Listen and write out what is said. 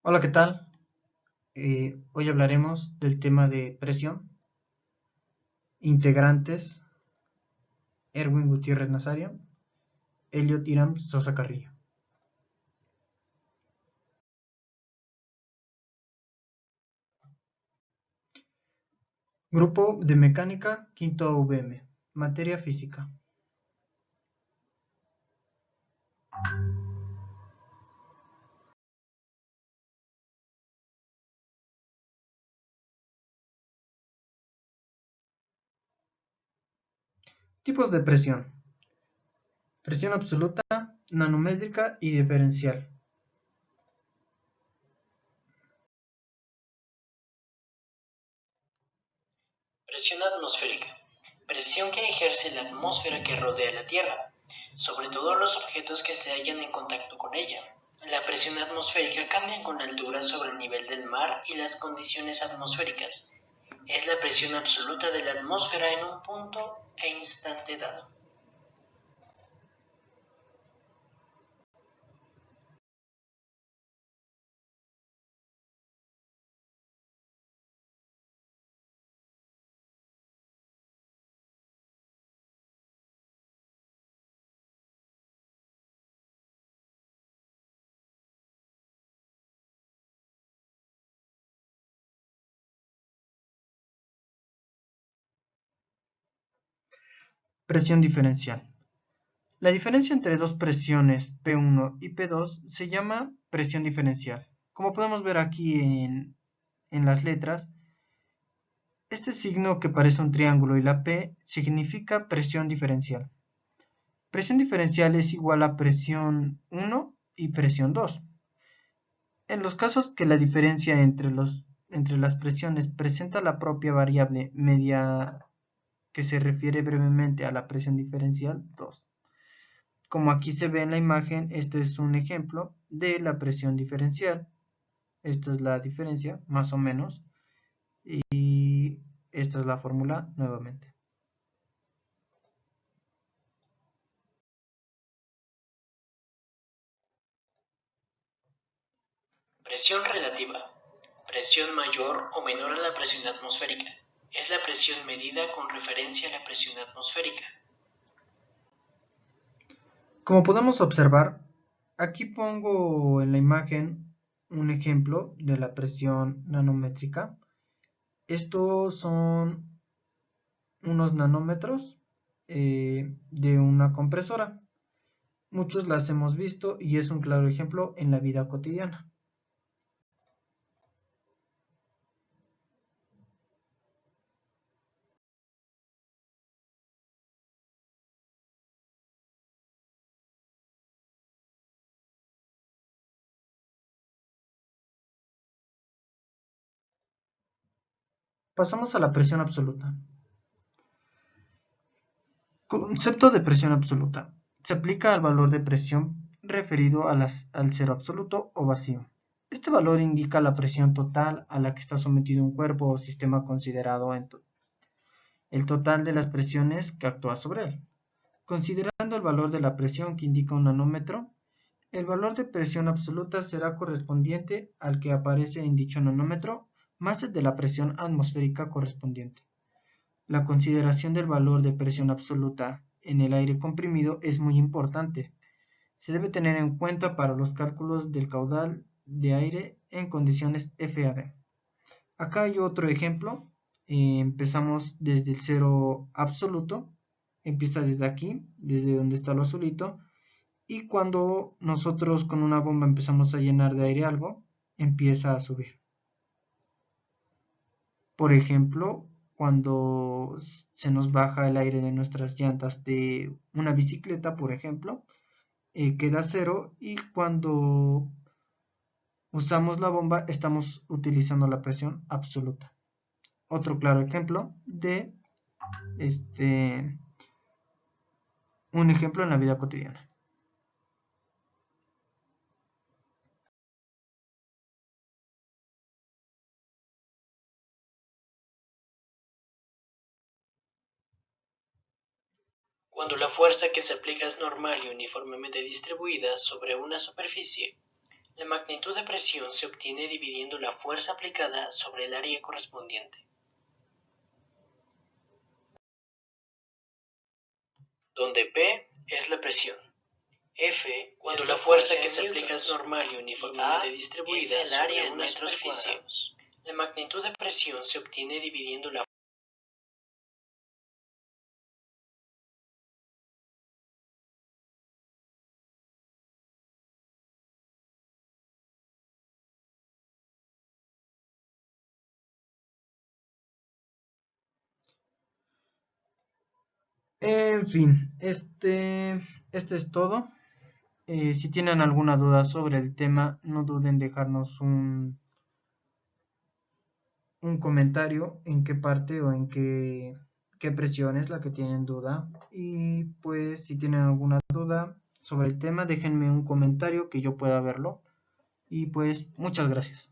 Hola, ¿qué tal? Hoy hablaremos del tema de presión, integrantes, Erwin Gutiérrez Nazario, Elliot Iram Sosa Carrillo. Grupo de Mecánica, quinto VM, materia física. Tipos de presión: presión absoluta, nanométrica y diferencial. Presión atmosférica. Presión que ejerce la atmósfera que rodea la Tierra, sobre todo los objetos que se hallan en contacto con ella. La presión atmosférica cambia con la altura sobre el nivel del mar y las condiciones atmosféricas. Es la presión absoluta de la atmósfera en un punto e instante dado. Presión diferencial. La diferencia entre dos presiones P1 y P2 se llama presión diferencial. Como podemos ver aquí en las letras, este signo que parece un triángulo y la P significa presión diferencial. Presión diferencial es igual a presión 1 y presión 2. En los casos que la diferencia entre las presiones presenta la propia variable media que se refiere brevemente a la presión diferencial 2. Como aquí se ve en la imagen, este es un ejemplo de la presión diferencial. Esta es la diferencia, más o menos. Y esta es la fórmula nuevamente. Presión relativa. Presión mayor o menor a la presión atmosférica. Es la presión medida con referencia a la presión atmosférica. Como podemos observar, aquí pongo en la imagen un ejemplo de la presión nanométrica. Estos son unos nanómetros de una compresora. Muchos las hemos visto y es un claro ejemplo en la vida cotidiana. Pasamos a la presión absoluta. Concepto de presión absoluta. Se aplica al valor de presión referido al cero absoluto o vacío. Este valor indica la presión total a la que está sometido un cuerpo o sistema considerado el total de las presiones que actúa sobre él. Considerando el valor de la presión que indica un nanómetro, el valor de presión absoluta será correspondiente al que aparece en dicho nanómetro más el de la presión atmosférica correspondiente. La consideración del valor de presión absoluta en el aire comprimido es muy importante. Se debe tener en cuenta para los cálculos del caudal de aire en condiciones FAD. Acá hay otro ejemplo. Empezamos desde el cero absoluto. Empieza desde aquí, desde donde está lo azulito. Y cuando nosotros con una bomba empezamos a llenar de aire algo, empieza a subir. Por ejemplo, cuando se nos baja el aire de nuestras llantas de una bicicleta, por ejemplo, queda cero y cuando usamos la bomba estamos utilizando la presión absoluta. Otro claro ejemplo de este un ejemplo en la vida cotidiana. Cuando la fuerza que se aplica es normal y uniformemente distribuida sobre una superficie, La magnitud de presión se obtiene dividiendo la fuerza aplicada sobre el área correspondiente, donde P es la presión, F cuando la fuerza que se aplica es normal y uniformemente distribuida es el área en metros cuadrados. La magnitud de presión se obtiene dividiendo la En fin, este es todo. Si tienen alguna duda sobre el tema, no duden en dejarnos un comentario en qué parte o en qué presión es la que tienen duda. Y pues si tienen alguna duda sobre el tema, déjenme un comentario que yo pueda verlo. Y pues muchas gracias.